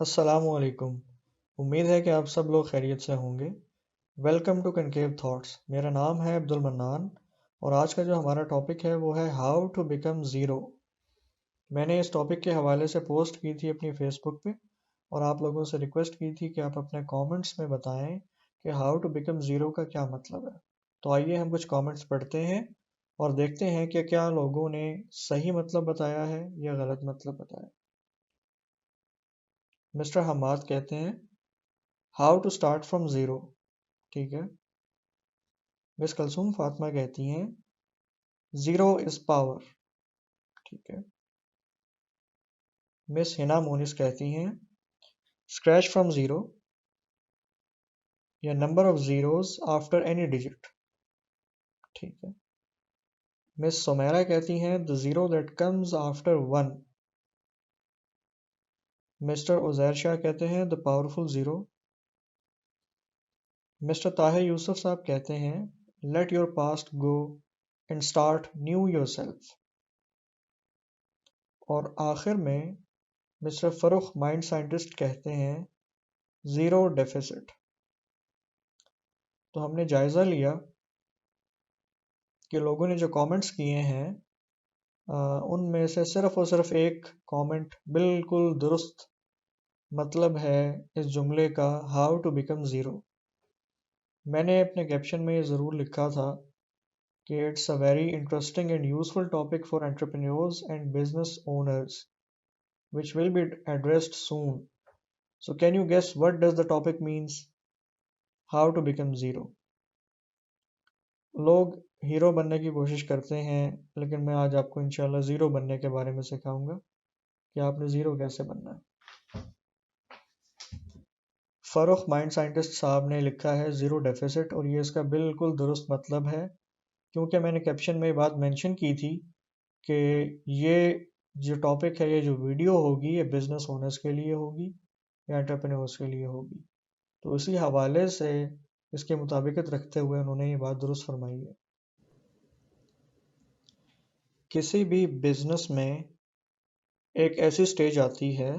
अस्सलामुअलैकुम। उम्मीद है कि आप सब लोग खैरियत से होंगे। Welcome to concave thoughts. मेरा नाम है अब्दुल मन्नान और आज का जो हमारा टॉपिक है वो है हाउ टू बिकम ज़ीरो। मैंने इस टॉपिक के हवाले से पोस्ट की थी अपनी फेसबुक पे और आप लोगों से रिक्वेस्ट की थी कि आप अपने कमेंट्स में बताएं कि हाउ टू बिकम ज़ीरो का क्या मतलब है। तो आइए हम कुछ कमेंट्स पढ़ते हैं और देखते हैं कि क्या लोगों ने सही मतलब बताया है या गलत मतलब बताया। मिस्टर हमाद कहते हैं how to start from zero. ठीक है। मिस कलसूम फातिमा कहती हैं ज़ीरो इज़ पावर। ठीक है। मिस हिना मोनिस कहती हैं स्क्रैच फ्रॉम ज़ीरो या number of zeros after any digit. ठीक है। मिस सोमेरा कहती हैं the zero that comes after one. Mister Uzair Shah कहते हैं the powerful zero. Mister Tahir Yusuf साहब कहते हैं let your past go and start new yourself. और आखिर में मिस्टर फरुख माइंड साइंटिस्ट कहते हैं ज़ीरो डेफिसिट। तो हमने जायज़ा लिया कि लोगों ने जो कमेंट्स किए हैं उनमें से सिर्फ और सिर्फ एक कमेंट बिल्कुल दुरुस्त मतलब है इस जुमले का हाउ टू बिकम ज़ीरो। मैंने अपने कैप्शन में ये ज़रूर लिखा था कि it's a very interesting and useful topic for entrepreneurs and business owners which will be addressed soon. So can you guess what does the topic means? How to become zero. लोग hero बनने की कोशिश करते हैं लेकिन मैं आज आपको इंशाल्लाह ज़ीरो बनने के बारे में सिखाऊंगा कि आपने ज़ीरो कैसे बनना है। फ़रुख माइंड साइंटिस्ट साहब ने लिखा है ज़ीरो डेफिसिट और ये इसका बिल्कुल दुरुस्त मतलब है क्योंकि मैंने कैप्शन में ये बात मेंशन की थी कि ये जो टॉपिक है, ये जो वीडियो होगी, ये बिज़नेस ओनर्स के लिए होगी या एंटरप्रेन्योर्स के लिए होगी। तो इसी हवाले से इसके मुताबिकत रखते हुए उन्होंने ये बात दुरुस्त फरमाई है। किसी भी बिजनेस में एक ऐसी स्टेज आती है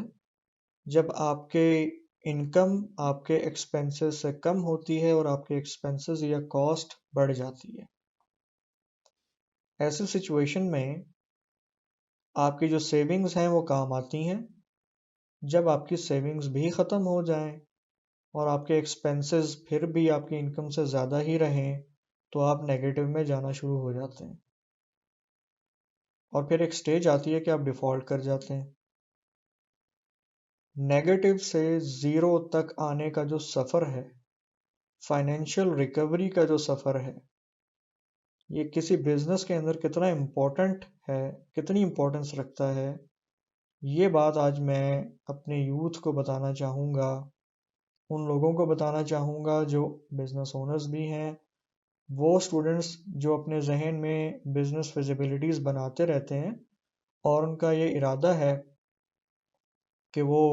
जब आपके इनकम आपके एक्सपेंसेस से कम होती है और आपके एक्सपेंसेस या कॉस्ट बढ़ जाती है। ऐसी सिचुएशन में आपकी जो सेविंग्स हैं वो काम आती हैं। जब आपकी सेविंग्स भी ख़त्म हो जाएं और आपके एक्सपेंसेस फिर भी आपकी इनकम से ज़्यादा ही रहें तो आप नेगेटिव में जाना शुरू हो जाते हैं और फिर एक स्टेज आती है कि आप डिफ़ॉल्ट कर जाते हैं। नेगेटिव से ज़ीरो तक आने का जो सफ़र है, फाइनेंशियल रिकवरी का जो सफ़र है, ये किसी बिजनेस के अंदर कितना इम्पोर्टेंट है, कितनी इम्पोर्टेंस रखता है, ये बात आज मैं अपने यूथ को बताना चाहूँगा। उन लोगों को बताना चाहूँगा जो बिजनेस ओनर्स भी हैं, वो स्टूडेंट्स जो अपने जहन में बिजनेस फिजिबिलिटीज़ बनाते रहते हैं और उनका ये इरादा है कि वो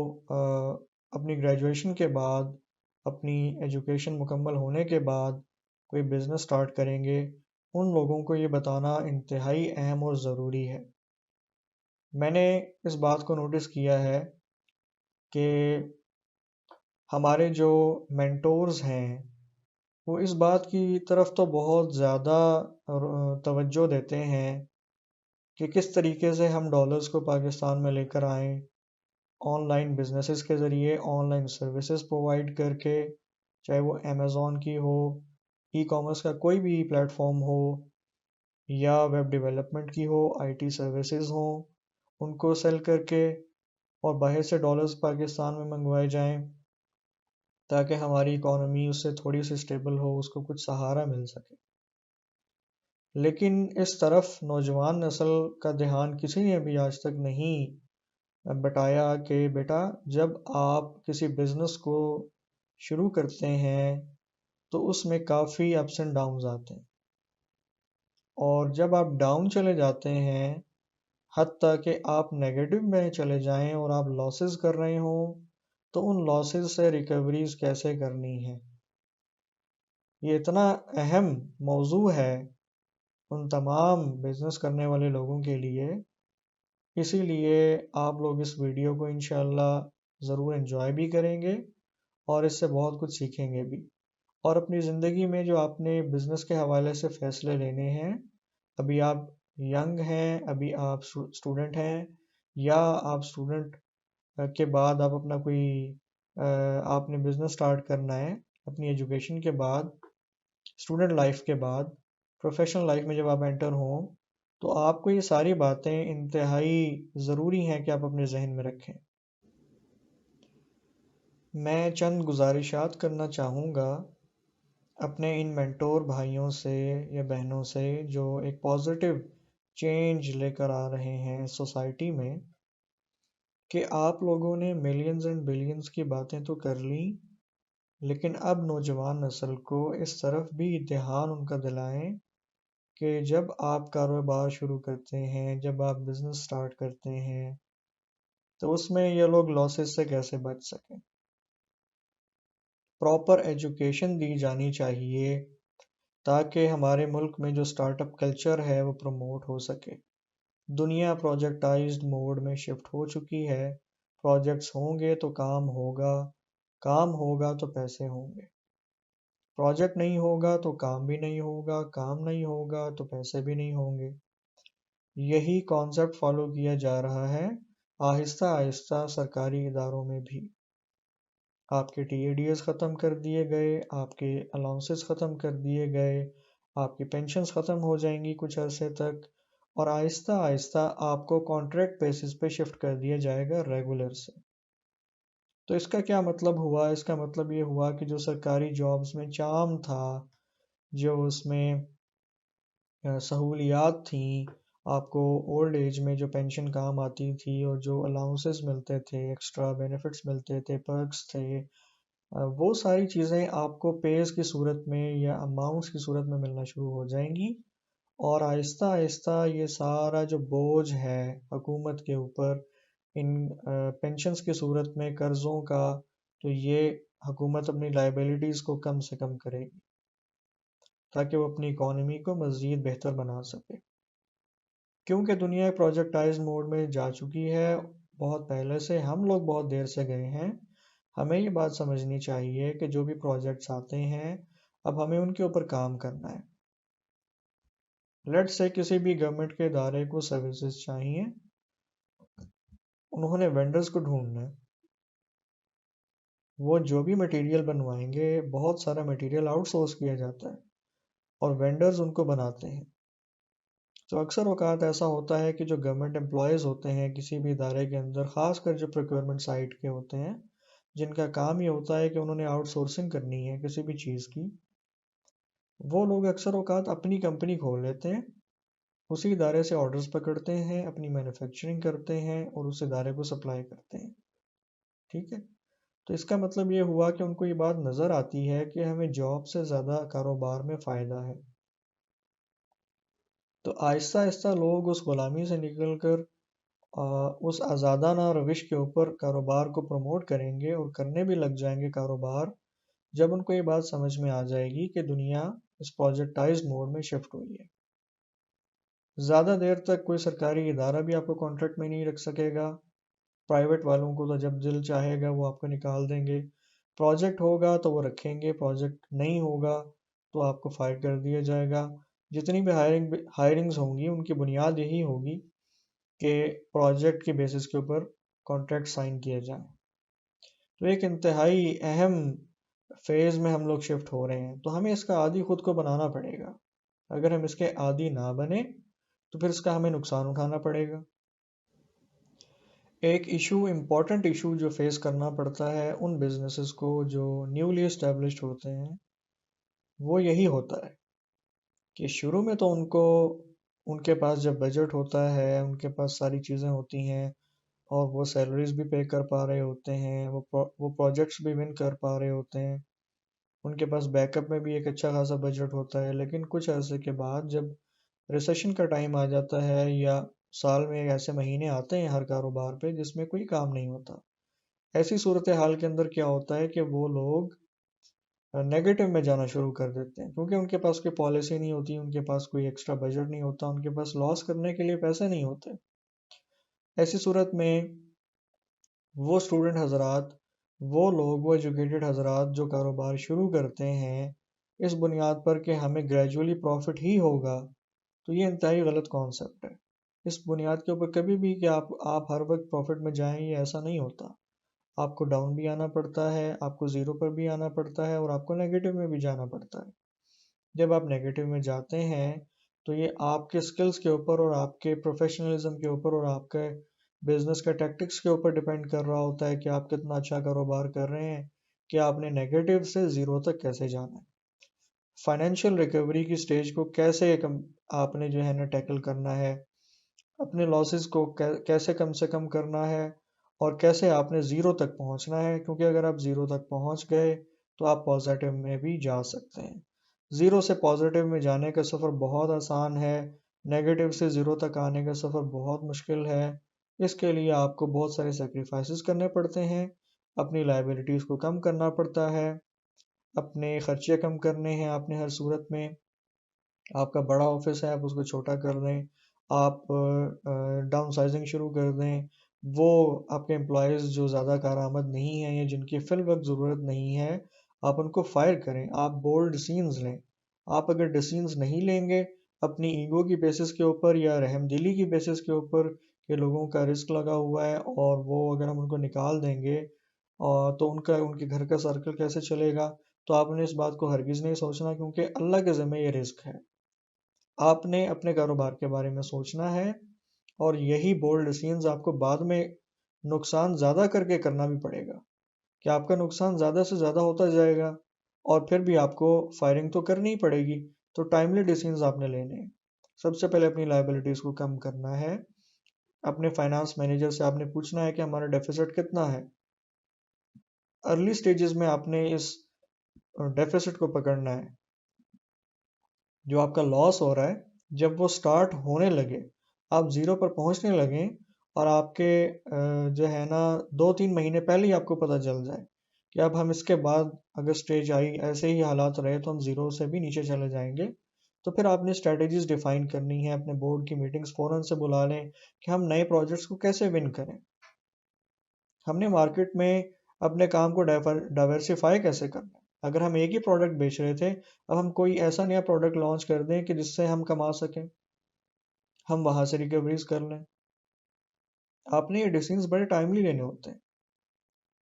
अपनी ग्रेजुएशन के बाद, अपनी एजुकेशन मुकम्मल होने के बाद कोई बिज़नेस स्टार्ट करेंगे, उन लोगों को ये बताना इंतहाई अहम और ज़रूरी है। मैंने इस बात को नोटिस किया है कि हमारे जो मेंटोर्स हैं, वो इस बात की तरफ तो बहुत ज़्यादा तवज्जो देते हैं कि किस तरीके से हम डॉलर्स को पाकिस्तान में लेकर आएँ, ऑनलाइन बिजनेसेस के ज़रिए, ऑनलाइन सर्विसेज प्रोवाइड करके, चाहे वो अमेज़न की हो, ई कॉमर्स का कोई भी प्लेटफॉर्म हो या वेब डेवलपमेंट की हो, आईटी सर्विसेज हो, उनको सेल करके और बाहर से डॉलर्स पाकिस्तान में मंगवाए जाएं ताकि हमारी इकोनॉमी उससे थोड़ी सी स्टेबल हो, उसको कुछ सहारा मिल सके। लेकिन इस तरफ नौजवान नस्ल का ध्यान किसी ने भी आज तक नहीं बताया कि बेटा जब आप किसी बिजनेस को शुरू करते हैं तो उसमें काफ़ी अप्स एंड डाउन्स आते हैं और जब आप डाउन चले जाते हैं हत्ता कि आप नेगेटिव में चले जाएं और आप लॉसेस कर रहे हो तो उन लॉसेस से रिकवरीज कैसे करनी है, ये इतना अहम मौजू है उन तमाम बिजनेस करने वाले लोगों के लिए। इसीलिए आप लोग इस वीडियो को इंशाल्लाह ज़रूर एंजॉय भी करेंगे और इससे बहुत कुछ सीखेंगे भी। और अपनी ज़िंदगी में जो आपने बिज़नेस के हवाले से फ़ैसले लेने हैं, अभी आप यंग हैं, अभी आप स्टूडेंट हैं, या आप स्टूडेंट के बाद आप अपना कोई आपने बिज़नेस स्टार्ट करना है अपनी एजुकेशन के बाद, स्टूडेंट लाइफ के बाद, प्रोफेशनल लाइफ में जब आप एंटर हों, तो आपको ये सारी बातें इंतहाई ज़रूरी हैं कि आप अपने जहन में रखें। मैं चंद गुजारिशात करना चाहूँगा अपने इन मेंटोर भाइयों से या बहनों से जो एक पॉजिटिव चेंज लेकर आ रहे हैं सोसाइटी में, कि आप लोगों ने मिलियंस एंड बिलियंस की बातें तो कर ली, लेकिन अब नौजवान नस्ल को इस तरफ भी ध्यान उनका दिलाएं कि जब आप कारोबार शुरू करते हैं, जब आप बिजनेस स्टार्ट करते हैं, तो उसमें ये लोग लॉसेस से कैसे बच सकें। प्रॉपर एजुकेशन दी जानी चाहिए ताकि हमारे मुल्क में जो स्टार्टअप कल्चर है वो प्रमोट हो सके। दुनिया प्रोजेक्टाइज्ड मोड में शिफ्ट हो चुकी है। प्रोजेक्ट्स होंगे तो काम होगा तो पैसे होंगे। प्रोजेक्ट नहीं होगा तो काम भी नहीं होगा, काम नहीं होगा तो पैसे भी नहीं होंगे। यही कॉन्सेप्ट फॉलो किया जा रहा है आहिस्ता आहिस्ता सरकारी इदारों में भी। आपके टीएडीएस ख़त्म कर दिए गए, आपके अलाउंसेस ख़त्म कर दिए गए, आपकी पेंशन्स ख़त्म हो जाएंगी कुछ अरसे तक, और आहिस्ता आहिस्ता आपको कॉन्ट्रैक्ट बेसिस पे शिफ्ट कर दिया जाएगा रेगुलर से। तो इसका क्या मतलब हुआ? इसका मतलब ये हुआ कि जो सरकारी जॉब्स में चार्म था, जो उसमें सहूलियात थी, आपको ओल्ड एज में जो पेंशन काम आती थी और जो अलाउंसेस मिलते थे, एक्स्ट्रा बेनिफिट्स मिलते थे, पर्क्स थे, वो सारी चीज़ें आपको पेज की सूरत में या अमाउंट्स की सूरत में मिलना शुरू हो जाएंगी। और आहिस्ता आहिस्ता ये सारा जो बोझ है हुकूमत के ऊपर इन पेंशन्स की सूरत में कर्ज़ों का, तो ये हुकूमत अपनी लाइबिलिटीज़ को कम से कम करेगी ताकि वो अपनी इकोनॉमी को मज़ीद बेहतर बना सके। क्योंकि दुनिया प्रोजेक्टाइज मोड में जा चुकी है बहुत पहले से, हम लोग बहुत देर से गए हैं। हमें ये बात समझनी चाहिए कि जो भी प्रोजेक्ट्स आते हैं, अब हमें उनके ऊपर काम करना है। लेट्स से किसी भी गवर्नमेंट के इदारे को सर्विसेज चाहिए, उन्होंने वेंडर्स को ढूंढना है। वो जो भी मटेरियल बनवाएंगे, बहुत सारा मटेरियल आउटसोर्स किया जाता है और वेंडर्स उनको बनाते हैं। तो अक्सर औकात ऐसा होता है कि जो गवर्नमेंट एम्प्लॉयज़ होते हैं किसी भी इदारे के अंदर, ख़ासकर जो प्रोक्योरमेंट साइड के होते हैं, जिनका काम ये होता है कि उन्होंने आउटसोर्सिंग करनी है किसी भी चीज़ की, वो लोग अक्सर औकात अपनी कंपनी खोल लेते हैं, उसी इदारे से ऑर्डर्स पकड़ते हैं, अपनी मैन्युफैक्चरिंग करते हैं और उस इदारे को सप्लाई करते हैं। ठीक है। तो इसका मतलब ये हुआ कि उनको ये बात नज़र आती है कि हमें जॉब से ज़्यादा कारोबार में फ़ायदा है। तो आहिस्ता आहिस्ता लोग उस गुलामी से निकल कर उस आज़ादाना रविश के ऊपर कारोबार को प्रमोट करेंगे और करने भी लग जाएंगे कारोबार, जब उनको ये बात समझ में आ जाएगी कि दुनिया इस प्रोजेक्टाइज्ड मोड में शिफ्ट हुई है। ज़्यादा देर तक कोई सरकारी इदारा भी आपको कॉन्ट्रैक्ट में नहीं रख सकेगा। प्राइवेट वालों को तो जब दिल चाहेगा वो आपको निकाल देंगे। प्रोजेक्ट होगा तो वो रखेंगे, प्रोजेक्ट नहीं होगा तो आपको फायर कर दिया जाएगा। जितनी भी हायरिंग्स होंगी उनकी बुनियाद यही होगी कि प्रोजेक्ट के बेसिस के ऊपर कॉन्ट्रैक्ट साइन किए जाएं। तो एक इंतहाई अहम फेज़ में हम लोग शिफ्ट हो रहे हैं, तो हमें इसका आदी खुद को बनाना पड़ेगा। अगर हम इसके आदी ना बने तो फिर इसका हमें नुकसान उठाना पड़ेगा। एक इशू, इम्पॉर्टेंट इशू जो फेस करना पड़ता है उन बिजनेसेस को जो न्यूली एस्टेब्लिश्ड होते हैं, वो यही होता है कि शुरू में तो उनके पास जब बजट होता है, उनके पास सारी चीज़ें होती हैं और वो सैलरीज भी पे कर पा रहे होते हैं, वो प्रोजेक्ट्स भी विन कर पा रहे होते हैं, उनके पास बैकअप में भी एक अच्छा खासा बजट होता है। लेकिन कुछ अरसे के बाद जब रिसेशन का टाइम आ जाता है या साल में ऐसे महीने आते हैं हर कारोबार पे जिसमें कोई काम नहीं होता, ऐसी सूरत हाल के अंदर क्या होता है कि वो लोग नेगेटिव में जाना शुरू कर देते हैं, क्योंकि उनके पास कोई पॉलिसी नहीं होती, उनके पास कोई एक्स्ट्रा बजट नहीं होता, उनके पास लॉस करने के लिए पैसे नहीं होते। ऐसी सूरत में वो स्टूडेंट हजरात, वो लोग, वो एजुकेटेड हजरात जो कारोबार शुरू करते हैं इस बुनियाद पर कि हमें ग्रेजुअली प्रॉफिट ही होगा, तो ये इंतहाई गलत कॉन्सेप्ट है। इस बुनियाद के ऊपर कभी भी कि आप हर वक्त प्रॉफिट में जाएं, ये ऐसा नहीं होता। आपको डाउन भी आना पड़ता है, आपको ज़ीरो पर भी आना पड़ता है और आपको नेगेटिव में भी जाना पड़ता है। जब आप नेगेटिव में जाते हैं तो ये आपके स्किल्स के ऊपर और आपके प्रोफेशनलिज्म के ऊपर और आपके बिजनेस के टैक्टिक्स के ऊपर डिपेंड कर रहा होता है कि आप कितना अच्छा कारोबार कर रहे हैं, कि आपने नेगेटिव से ज़ीरो तक कैसे जाना है। फाइनेंशियल रिकवरी की स्टेज को आपने जो है ना टैकल करना है, अपने लॉसेस को कैसे कम से कम करना है और कैसे आपने ज़ीरो तक पहुंचना है, क्योंकि अगर आप ज़ीरो तक पहुंच गए तो आप पॉजिटिव में भी जा सकते हैं। ज़ीरो से पॉजिटिव में जाने का सफ़र बहुत आसान है, नेगेटिव से ज़ीरो तक आने का सफ़र बहुत मुश्किल है। इसके लिए आपको बहुत सारे सेक्रीफाइसेस करने पड़ते हैं, अपनी लाइबिलिटीज़ को कम करना पड़ता है, अपने खर्चे कम करने हैं आपने हर सूरत में। आपका बड़ा ऑफिस है, आप उसको छोटा कर दें, आप डाउन साइजिंग शुरू कर दें, वो आपके एम्प्लॉयज़ जो ज़्यादा कारआमद नहीं हैं या जिनकी फिल वक्त ज़रूरत नहीं है, आप उनको फायर करें, आप बोल्ड डिसीजंस लें। आप अगर डिसीजंस नहीं लेंगे अपनी ईगो की बेसिस के ऊपर या रहमदिली की बेसिस के ऊपर कि लोगों का रिस्क लगा हुआ है और वो अगर हम उनको निकाल देंगे और तो उनके घर का सर्कल कैसे चलेगा, तो आपने इस बात को हरगिज़ नहीं सोचना, क्योंकि अल्लाह के ज़िम्मे ये रिस्क है। आपने अपने कारोबार के बारे में सोचना है और यही बोल्ड डिसीजंस आपको बाद में नुकसान ज़्यादा करके करना भी पड़ेगा, कि आपका नुकसान ज़्यादा से ज़्यादा होता जाएगा और फिर भी आपको फायरिंग तो करनी ही पड़ेगी। तो टाइमली डिसीजंस आपने लेने हैं। सबसे पहले अपनी लायबिलिटीज़ को कम करना है। अपने फाइनेंस मैनेजर से आपने पूछना है कि हमारा डेफिसिट कितना है। अर्ली स्टेजेस में आपने इस डेफिसिट को पकड़ना है। जो आपका लॉस हो रहा है, जब वो स्टार्ट होने लगे, आप ज़ीरो पर पहुंचने लगें और आपके जो है ना 2-3 महीने पहले ही आपको पता चल जाए कि अब हम इसके बाद अगर स्टेज आई ऐसे ही हालात रहे तो हम ज़ीरो से भी नीचे चले जाएंगे, तो फिर आपने स्ट्रेटजीज डिफाइन करनी है। अपने बोर्ड की मीटिंग्स फ़ौरन से बुला लें कि हम नए प्रोजेक्ट्स को कैसे विन करें, हमने मार्केट में अपने काम को डाइवर्सिफाई कैसे करना है। अगर हम एक ही प्रोडक्ट बेच रहे थे, अब हम कोई ऐसा नया प्रोडक्ट लॉन्च कर दें कि जिससे हम कमा सकें, हम वहां से रिकवरीज कर लें। आपने ये डिसीजंस बड़े टाइमली लेने होते हैं।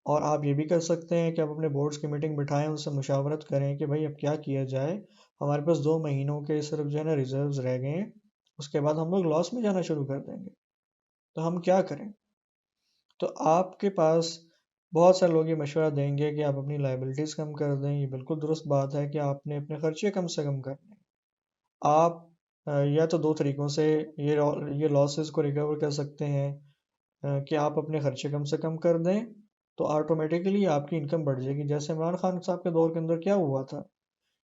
और आप ये भी कर सकते हैं कि आप अपने बोर्ड्स की मीटिंग बिठाएं, उनसे मुशावरत करें कि भाई अब क्या किया जाए। हमारे पास 2 महीनों के सिर्फ जो है ना रिजर्व्स रह गए हैं, उसके बाद हम लोग लॉस में जाना शुरू कर देंगे, तो हम क्या करें। तो आपके पास बहुत सारे लोग ये मशवरा देंगे कि आप अपनी लाइबिलिटीज़ कम कर दें। ये बिल्कुल दुरुस्त बात है कि आपने अपने खर्चे कम से कम करने हैं। आप या तो दो तरीक़ों से ये लॉसेस को रिकवर कर सकते हैं, कि आप अपने खर्चे कम से कम कर दें, तो ऑटोमेटिकली आपकी इनकम बढ़ जाएगी। जैसे इमरान खान साहब के दौर के अंदर क्या हुआ था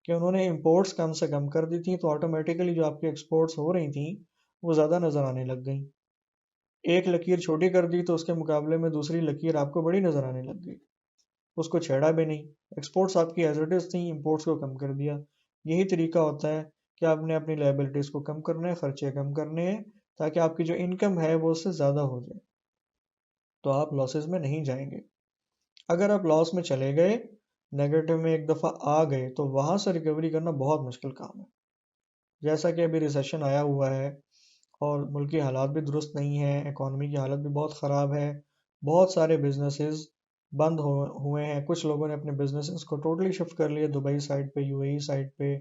कि उन्होंने इंपोर्ट्स कम से कम कर दी थी, तो ऑटोमेटिकली जो आपकी एक्सपोर्ट्स हो रही थी वो ज़्यादा नज़र आने लग गई। एक लकीर छोटी कर दी तो उसके मुकाबले में दूसरी लकीर आपको बड़ी नज़र आने लग गई। उसको छेड़ा भी नहीं, एक्सपोर्ट्स आपकी एज इट इज़ थी, इंपोर्ट्स को कम कर दिया। यही तरीका होता है कि आपने अपनी लायबिलिटीज़ को कम करना है, खर्चे कम करने हैं, ताकि आपकी जो इनकम है वो उससे ज़्यादा हो जाए, तो आप लॉसेस में नहीं जाएंगे। अगर आप लॉस में चले गए, नेगेटिव में एक दफ़ा आ गए, तो वहाँ से रिकवरी करना बहुत मुश्किल काम है। जैसा कि अभी रिसेशन आया हुआ है और मुल्क की हालात भी दुरुस्त नहीं है, इकॉनमी की हालत भी बहुत ख़राब है, बहुत सारे बिजनेसेस बंद हुए हैं। कुछ लोगों ने अपने बिजनेसेस को टोटली शिफ्ट कर लिया दुबई साइड पे, यूएई साइड पे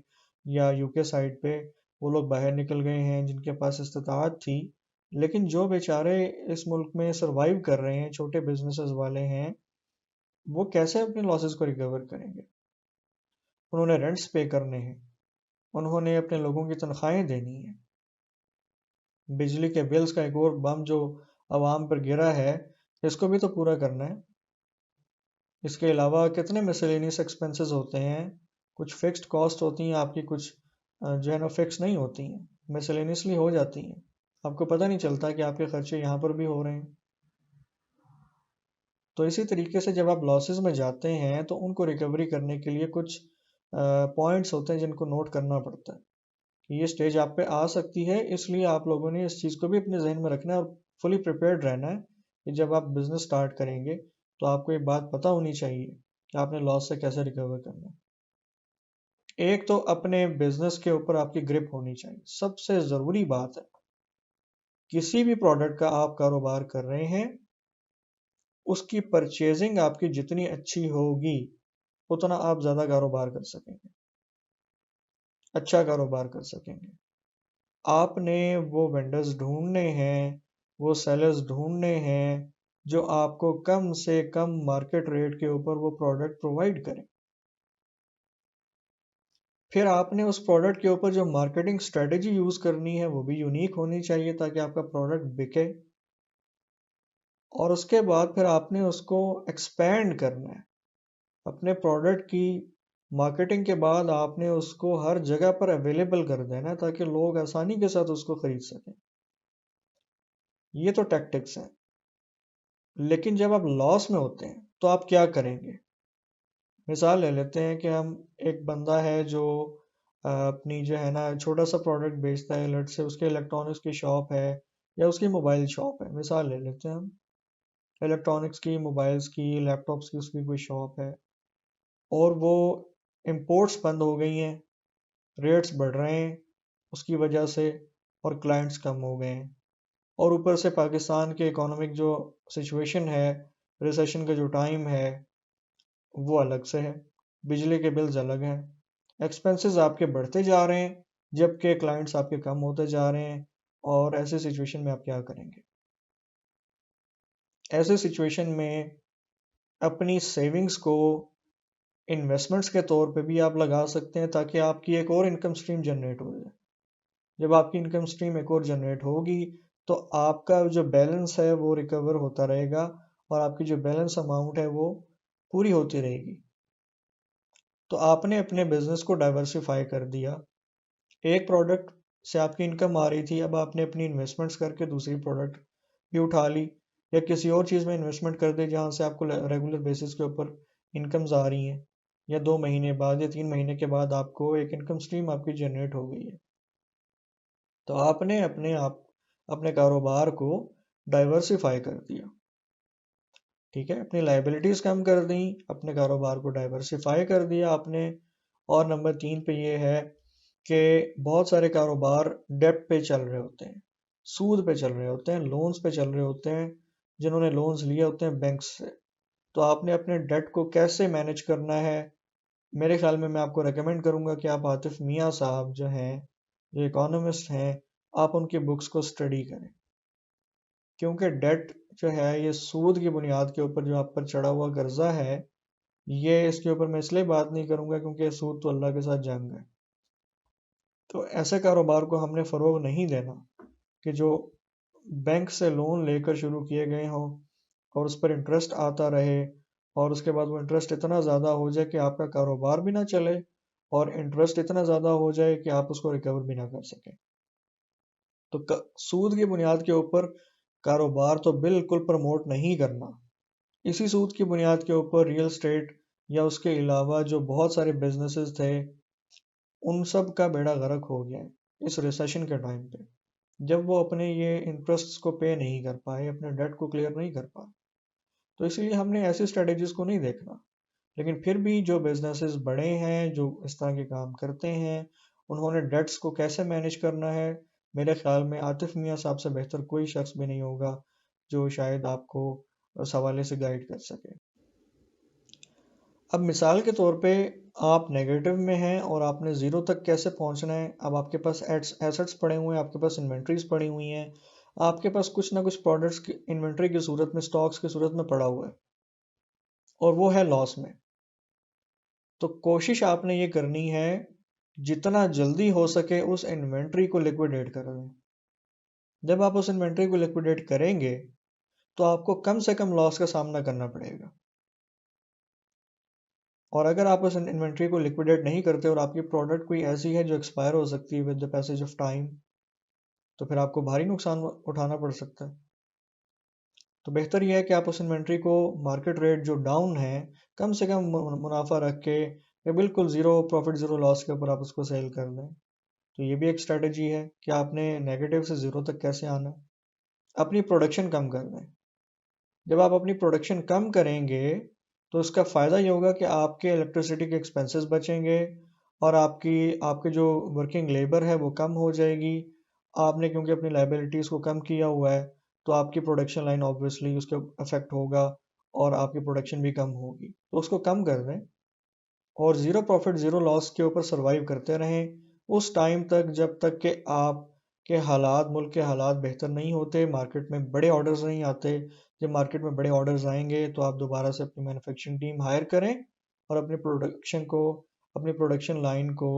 या यूके साइड पे। वो लोग बाहर निकल गए हैं जिनके पास इस्तिताअत थी। लेकिन जो बेचारे इस मुल्क में सरवाइव कर रहे हैं, छोटे बिजनेसेस वाले हैं, वो कैसे अपने लॉसेस को रिकवर करेंगे। उन्होंने रेंट्स पे करने हैं, उन्होंने अपने लोगों की तनख्वाहें देनी है, बिजली के बिल्स का एक और बम जो आवाम पर गिरा है, इसको भी तो पूरा करना है। इसके अलावा कितने मिसलेनियस एक्सपेंसेस होते हैं, कुछ फिक्स्ड कॉस्ट होती हैं आपकी, कुछ जो है ना फिक्स नहीं होती हैं, मिसलेनियसली हो जाती हैं। आपको पता नहीं चलता कि आपके खर्चे यहाँ पर भी हो रहे हैं। तो इसी तरीके से जब आप लॉसेस में जाते हैं तो उनको रिकवरी करने के लिए कुछ पॉइंट्स होते हैं जिनको नोट करना पड़ता है कि ये स्टेज आप पे आ सकती है, इसलिए आप लोगों ने इस चीज़ को भी अपने जहन में रखना है और फुली प्रिपेयर्ड रहना है कि जब आप बिजनेस स्टार्ट करेंगे तो आपको एक बात पता होनी चाहिए कि आपने लॉस से कैसे रिकवर करना है। एक तो अपने बिजनेस के ऊपर आपकी ग्रिप होनी चाहिए, सबसे जरूरी बात है। किसी भी प्रोडक्ट का आप कारोबार कर रहे हैं, उसकी परचेजिंग आपकी जितनी अच्छी होगी उतना आप ज्यादा कारोबार कर सकेंगे, अच्छा कारोबार कर सकेंगे। आपने वो वेंडर्स ढूंढने हैं, वो सेलर्स ढूंढने हैं जो आपको कम से कम मार्केट रेट के ऊपर वो प्रोडक्ट प्रोवाइड करें। फिर आपने उस प्रोडक्ट के ऊपर जो मार्केटिंग स्ट्रेटेजी यूज करनी है वो भी यूनिक होनी चाहिए ताकि आपका प्रोडक्ट बिके। और उसके बाद फिर आपने उसको एक्सपेंड करना है। अपने प्रोडक्ट की मार्केटिंग के बाद आपने उसको हर जगह पर अवेलेबल कर देना है ताकि लोग आसानी के साथ उसको खरीद सकें। ये तो टैक्टिक्स हैं। लेकिन जब आप लॉस में होते हैं तो आप क्या करेंगे? मिसाल ले लेते हैं कि हम एक बंदा है जो अपनी जो है ना छोटा सा प्रोडक्ट बेचता है, लेट से उसके इलेक्ट्रॉनिक्स की शॉप है या उसकी मोबाइल शॉप है। मिसाल ले लेते हैं हम इलेक्ट्रॉनिक्स की, मोबाइल्स की, लैपटॉप्स की उसकी कोई शॉप है और वो इंपोर्ट्स बंद हो गई हैं, रेट्स बढ़ रहे हैं उसकी वजह से और क्लाइंट्स कम हो गए हैं। और ऊपर से पाकिस्तान के इकोनॉमिक जो सिचुएशन है, रिसेशन का जो टाइम है वो अलग से है, बिजली के बिल्स अलग हैं, एक्सपेंसेस आपके बढ़ते जा रहे हैं जबकि क्लाइंट्स आपके कम होते जा रहे हैं। और ऐसे सिचुएशन में आप क्या करेंगे? ऐसे सिचुएशन में अपनी सेविंग्स को इन्वेस्टमेंट्स के तौर पे भी आप लगा सकते हैं ताकि आपकी एक और इनकम स्ट्रीम जनरेट हो जाए। जब आपकी इनकम स्ट्रीम एक और जनरेट होगी तो आपका जो बैलेंस है वो रिकवर होता रहेगा और आपकी जो बैलेंस अमाउंट है वो पूरी होती रहेगी। तो आपने अपने बिजनेस को डाइवर्सिफाई कर दिया। एक प्रोडक्ट से आपकी इनकम आ रही थी, अब आपने अपनी इन्वेस्टमेंट्स करके दूसरी प्रोडक्ट भी उठा ली या किसी और चीज़ में इन्वेस्टमेंट कर दी जहाँ से आपको रेगुलर बेसिस के ऊपर इनकम्स आ रही हैं, या 2 महीने बाद या 3 महीने के बाद आपको एक इनकम स्ट्रीम आपकी जनरेट हो गई है। तो आपने अपने कारोबार को डाइवर्सिफाई कर दिया। ठीक है, अपनी लाइबिलिटीज कम कर दी, अपने कारोबार को डाइवर्सिफाई कर दिया आपने। और नंबर 3 पे ये है कि बहुत सारे कारोबार डेब्ट पे चल रहे होते हैं, सूद पे चल रहे होते हैं, लोन्स पे चल रहे होते हैं, जिन्होंने लोन्स लिए होते हैं बैंक से। तो आपने अपने डेट को कैसे मैनेज करना है, मेरे ख्याल में मैं आपको रेकमेंड करूंगा कि आप आतिफ मियाँ साहब जो हैं, जो इकोनॉमिस्ट हैं, आप उनकी बुक्स को स्टडी करें। क्योंकि डेट जो है ये सूद की बुनियाद के ऊपर जो आप पर चढ़ा हुआ कर्जा है, ये इसके ऊपर मैं इसलिए बात नहीं करूंगा क्योंकि सूद तो अल्लाह के साथ जंग है। तो ऐसे कारोबार को हमने फरोग नहीं देना कि जो बैंक से लोन लेकर शुरू किए गए हों और उस पर इंटरेस्ट आता रहे और उसके बाद वो इंटरेस्ट इतना ज़्यादा हो जाए कि आपका कारोबार भी ना चले और इंटरेस्ट इतना ज़्यादा हो जाए कि आप उसको रिकवर भी ना कर सकें। तो सूद की बुनियाद के ऊपर कारोबार तो बिल्कुल प्रमोट नहीं करना। इसी सूद की बुनियाद के ऊपर रियल स्टेट या उसके अलावा जो बहुत सारे बिजनेसेस थे उन सब का बेड़ा गर्क हो गया है इस रिसेशन के टाइम पे, जब वो अपने ये इंटरेस्ट्स को पे नहीं कर पाए, अपने डेट को क्लियर नहीं कर पाए। तो इसीलिए हमने ऐसी स्ट्रेटेजीज को नहीं देखना। लेकिन फिर भी जो बिजनेसेस बड़े हैं जो इस तरह के काम करते हैं, उन्होंने डेट्स को कैसे मैनेज करना है, मेरे ख्याल में आतिफ मियाँ साहब से बेहतर कोई शख्स भी नहीं होगा जो शायद आपको उस हवाले से गाइड कर सके। अब मिसाल के तौर पे आप नेगेटिव में हैं और आपने ज़ीरो तक कैसे पहुंचना है। अब आपके पास एसेट्स पड़े हुए हैं, आपके पास इन्वेंट्रीज पड़ी हुई हैं, आपके पास कुछ ना कुछ प्रोडक्ट्स की इन्वेंट्री की सूरत में, स्टॉक्स की सूरत में पड़ा हुआ है और वो है लॉस में। तो कोशिश आपने ये करनी है जितना जल्दी हो सके उस इन्वेंट्री को लिक्विडेट कर दें। जब आप उस इन्वेंट्री को लिक्विडेट करेंगे तो आपको कम से कम लॉस का सामना करना पड़ेगा। और अगर आप उस इन्वेंट्री को लिक्विडेट नहीं करते और आपकी प्रोडक्ट कोई ऐसी है जो एक्सपायर हो सकती है with the passage of time, तो फिर आपको भारी नुकसान उठाना पड़ सकता है। तो बेहतर यह है कि आप उस इन्वेंट्री को मार्केट रेट जो डाउन है, कम से कम मुनाफा रख के या बिल्कुल ज़ीरो प्रॉफिट ज़ीरो लॉस के ऊपर आप उसको सेल कर दें। तो ये भी एक स्ट्रेटजी है कि आपने नेगेटिव से ज़ीरो तक कैसे आना है। अपनी प्रोडक्शन कम कर दें। जब आप अपनी प्रोडक्शन कम करेंगे तो इसका फ़ायदा ये होगा कि आपके इलेक्ट्रिसिटी के एक्सपेंसेस बचेंगे और आपके जो वर्किंग लेबर है वो कम हो जाएगी। आपने क्योंकि अपनी लायबिलिटीज़ को कम किया हुआ है तो आपकी प्रोडक्शन लाइन ऑब्वियसली उसके अफेक्ट होगा और आपकी प्रोडक्शन भी कम होगी, तो उसको कम कर दें और ज़ीरो प्रॉफिट ज़ीरो लॉस के ऊपर सर्वाइव करते रहें उस टाइम तक जब तक कि आपके हालात, मुल्क के हालात बेहतर नहीं होते, मार्केट में बड़े ऑर्डर्स नहीं आते। जब मार्केट में बड़े ऑर्डर्स आएंगे तो आप दोबारा से अपनी मैन्युफैक्चरिंग टीम हायर करें और अपनी प्रोडक्शन लाइन को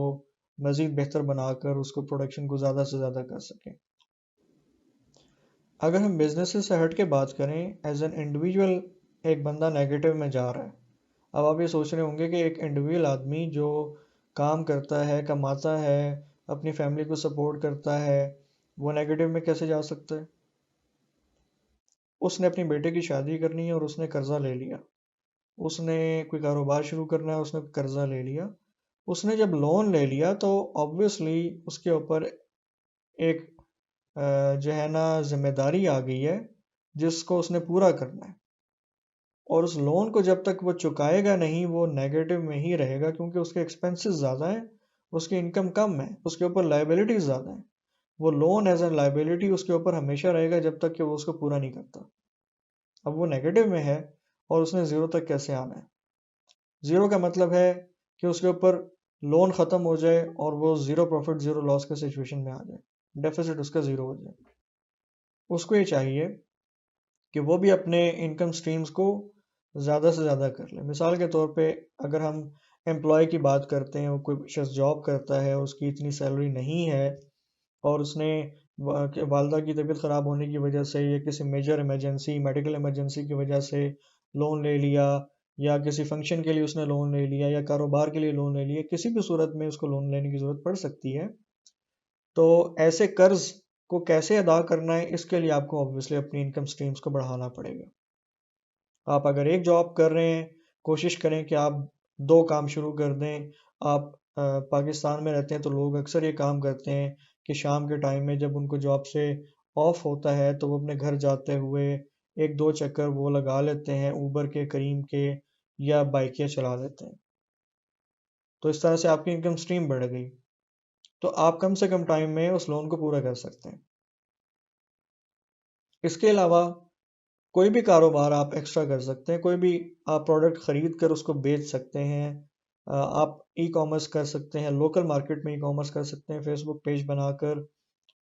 मज़ीद बेहतर बनाकर उसको प्रोडक्शन को ज़्यादा से ज़्यादा कर सकें। अगर हम बिजनेस से हट के बात करें, एज एन इंडिविजुअल एक बंदा नेगेटिव में जा रहा है। अब आप ये सोच रहे होंगे कि एक इंडिविजुअल आदमी जो काम करता है, कमाता है, अपनी फैमिली को सपोर्ट करता है, वो नेगेटिव में कैसे जा सकता है? उसने अपनी बेटे की शादी करनी है और उसने कर्जा ले लिया। उसने कोई कारोबार शुरू करना है, उसने कर्जा ले लिया। उसने जब लोन ले लिया तो ऑब्वियसली उसके ऊपर एक जो है ना जिम्मेदारी आ गई है जिसको उसने पूरा करना है और उस लोन को जब तक वो चुकाएगा नहीं वो नेगेटिव में ही रहेगा क्योंकि उसके एक्सपेंसेस ज़्यादा हैं, उसकी इनकम कम है, उसके ऊपर लाइबिलिटीज ज़्यादा है। वो लोन एज ए लाइबिलिटी उसके ऊपर हमेशा रहेगा जब तक कि वो उसको पूरा नहीं करता। अब वो नेगेटिव में है और उसने ज़ीरो तक कैसे आना है? ज़ीरो का मतलब है कि उसके ऊपर लोन ख़त्म हो जाए और वो ज़ीरो प्रॉफिट ज़ीरो लॉस के सिचुएशन में आ जाए, डेफिसिट उसका ज़ीरो हो जाए। उसको ये चाहिए कि वो भी अपने इनकम स्ट्रीम्स को ज़्यादा से ज़्यादा कर ले। मिसाल के तौर पे अगर हम एम्प्लॉय की बात करते हैं, वो कोई शख्स जॉब करता है, उसकी इतनी सैलरी नहीं है और उसने वालदा की तबीयत ख़राब होने की वजह से या किसी मेजर इमरजेंसी, मेडिकल इमरजेंसी की वजह से लोन ले लिया या किसी फंक्शन के लिए उसने लोन ले लिया या कारोबार के लिए लोन ले लिया, किसी भी सूरत में उसको लोन लेने की ज़रूरत पड़ सकती है। तो ऐसे कर्ज को कैसे अदा करना है, इसके लिए आपको ऑब्वियसली अपनी इनकम स्ट्रीम्स को बढ़ाना पड़ेगा। आप अगर एक जॉब कर रहे हैं, कोशिश करें कि आप दो काम शुरू कर दें। आप पाकिस्तान में रहते हैं तो लोग अक्सर ये काम करते हैं कि शाम के टाइम में जब उनको जॉब से ऑफ होता है तो वो अपने घर जाते हुए एक दो चक्कर वो लगा लेते हैं ऊबर के, करीम के या बाइकें चला लेते हैं। तो इस तरह से आपकी इनकम स्ट्रीम बढ़ गई तो आप कम से कम टाइम में उस लोन को पूरा कर सकते हैं। इसके अलावा कोई भी कारोबार आप एक्स्ट्रा कर सकते हैं, कोई भी आप प्रोडक्ट खरीद कर उसको बेच सकते हैं। आप ई कॉमर्स कर सकते हैं, लोकल मार्केट में ई कॉमर्स कर सकते हैं, फेसबुक पेज बनाकर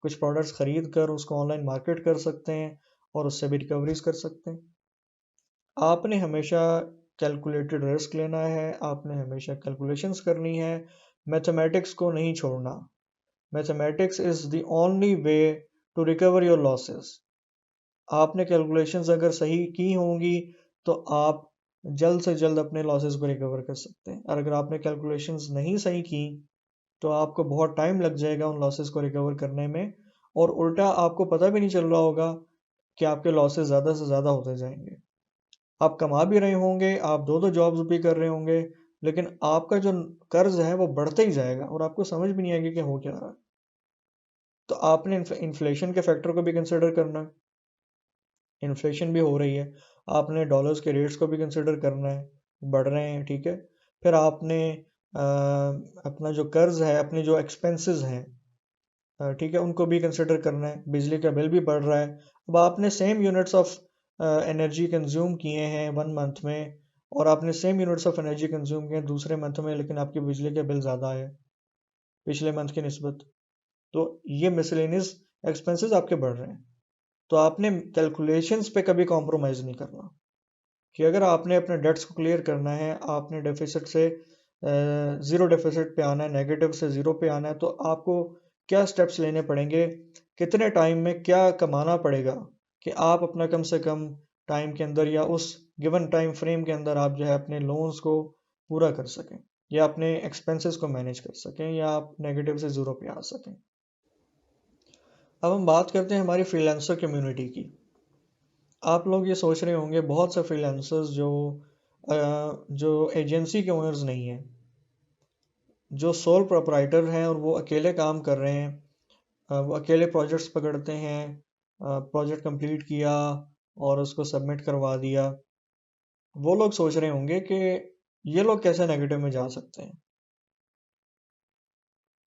कुछ प्रोडक्ट्स खरीद कर उसको ऑनलाइन मार्केट कर सकते हैं और उससे भी रिकवरीज कर सकते हैं। आपने हमेशा कैलकुलेटेड रिस्क लेना है, आपने हमेशा कैलकुलेशंस करनी है, मैथमेटिक्स को नहीं छोड़ना। Mathematics is the only way to recover your losses. आपने कैलकुलेशंस अगर सही की होंगी तो आप जल्द से जल्द अपने लॉसेस को रिकवर कर सकते हैं और अगर आपने कैलकुलेशंस नहीं सही की तो आपको बहुत टाइम लग जाएगा उन लॉसेस को रिकवर करने में और उल्टा आपको पता भी नहीं चल रहा होगा कि आपके लॉसेस ज़्यादा से ज़्यादा होते जाएंगे। आप कमा भी रहे होंगे, आप दो दो जॉब्स भी कर रहे होंगे, लेकिन आपका जो कर्ज है वो बढ़ते ही जाएगा और आपको समझ भी नहीं आएगी कि हो क्या रहा है। तो आपने इन्फ्लेशन के फैक्टर को भी कंसिडर करना है, इन्फ्लेशन भी हो रही है, आपने डॉलर्स के रेट्स को भी कंसिडर करना है, बढ़ रहे हैं, ठीक है। फिर आपने अपना जो कर्ज है, अपने जो एक्सपेंसेस हैं, ठीक है, उनको भी कंसिडर करना है। बिजली का बिल भी बढ़ रहा है। अब आपने same units of energy consume किए हैं वन मंथ में और आपने same units of energy consume किए हैं दूसरे मंथ में, लेकिन आपकी बिजली का बिल ज़्यादा आया पिछले मंथ की निस्बत। तो ये मिसलेनियस एक्सपेंसेस आपके बढ़ रहे हैं। तो आपने कैलकुलेशंस पे कभी कॉम्प्रोमाइज़ नहीं करना कि अगर आपने अपने डेट्स को क्लियर करना है, आपने डेफिसिट से ज़ीरो डेफिसिट पे आना है, नेगेटिव से ज़ीरो पे आना है, तो आपको क्या स्टेप्स लेने पड़ेंगे, कितने टाइम में क्या कमाना पड़ेगा कि आप अपना कम से कम टाइम के अंदर या उस गिवन टाइम फ्रेम के अंदर आप जो है अपने लोन्स को पूरा कर सकें या अपने एक्सपेंसेस को मैनेज कर सकें या आप नेगेटिव से ज़ीरो पे आ सकें। अब हम बात करते हैं हमारी फ्रीलांसर कम्युनिटी की। आप लोग ये सोच रहे होंगे बहुत से फ्रीलांसर्स जो एजेंसी के ओनर्स नहीं हैं, जो सोल प्रोप्राइटर हैं और वो अकेले काम कर रहे हैं, वो अकेले प्रोजेक्ट्स पकड़ते हैं, प्रोजेक्ट कंप्लीट किया, और उसको सबमिट करवा दिया, वो लोग सोच रहे होंगे कि ये लोग कैसे नेगेटिव में जा सकते हैं।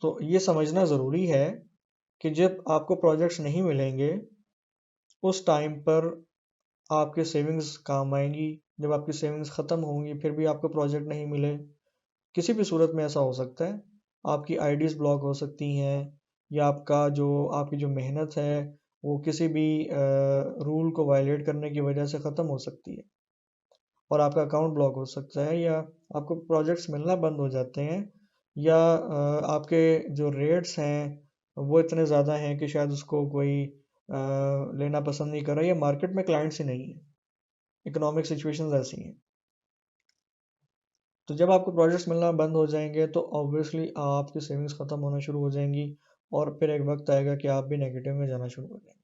तो ये समझना ज़रूरी है कि जब आपको प्रोजेक्ट्स नहीं मिलेंगे उस टाइम पर आपके सेविंग्स काम आएंगी। जब आपकी सेविंग्स ख़त्म होंगी फिर भी आपको प्रोजेक्ट नहीं मिले, किसी भी सूरत में ऐसा हो सकता है। आपकी आईडीज़ ब्लॉक हो सकती हैं, या आपकी जो मेहनत है वो किसी भी रूल को वायलेट करने की वजह से ख़त्म हो सकती है और आपका अकाउंट ब्लॉक हो सकता है, या आपको प्रोजेक्ट्स मिलना बंद हो जाते हैं, या आपके जो रेट्स हैं वो इतने ज़्यादा हैं कि शायद उसको कोई लेना पसंद नहीं कर रहा, या मार्केट में क्लाइंट्स ही नहीं है। इकोनॉमिक सिचुएशंस ऐसी हैं। तो जब आपको प्रोजेक्ट्स मिलना बंद हो जाएंगे तो ऑब्वियसली आपकी सेविंग्स ख़त्म होना शुरू हो जाएंगी, और फिर एक वक्त आएगा कि आप भी नेगेटिव में जाना शुरू हो जाएंगे।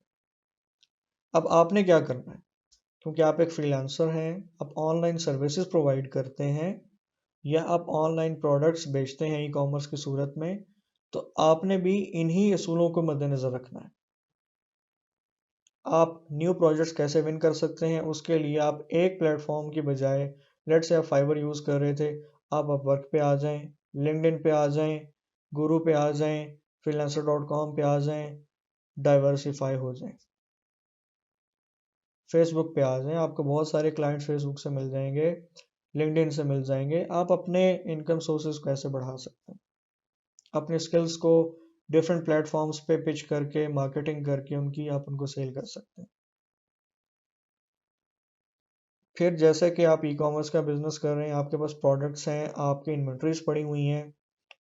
अब आपने क्या करना है, क्योंकि आप एक फ्रीलांसर हैं, आप ऑनलाइन सर्विसेज प्रोवाइड करते हैं या आप ऑनलाइन प्रोडक्ट्स बेचते हैं ई कॉमर्स की सूरत में, तो आपने भी इन्हीं असूलों को मद्देनज़र रखना है। आप न्यू प्रोजेक्ट्स कैसे विन कर सकते हैं, उसके लिए आप एक प्लेटफॉर्म की बजाय, लेट्स से आप फाइवर यूज़ कर रहे थे, आप अपवर्क पे आ जाएं, लिंक्डइन पे आ जाएं, गुरु पे आ जाएं, freelancer.com पे आ जाएं, डाइवर्सिफाई हो जाएं, फेसबुक पे आ जाएं। आपको बहुत सारे क्लाइंट्स फेसबुक से मिल जाएंगे, लिंक्डइन से मिल जाएंगे। आप अपने इनकम सोर्सेज को कैसे बढ़ा सकते हैं, अपने स्किल्स को डिफरेंट प्लेटफॉर्म्स पे पिच करके, मार्केटिंग करके आप उनको सेल कर सकते हैं। फिर जैसे कि आप ई कॉमर्स का बिजनेस कर रहे हैं, आपके पास प्रोडक्ट्स हैं, आपकी इन्वेंट्रीज पड़ी हुई हैं,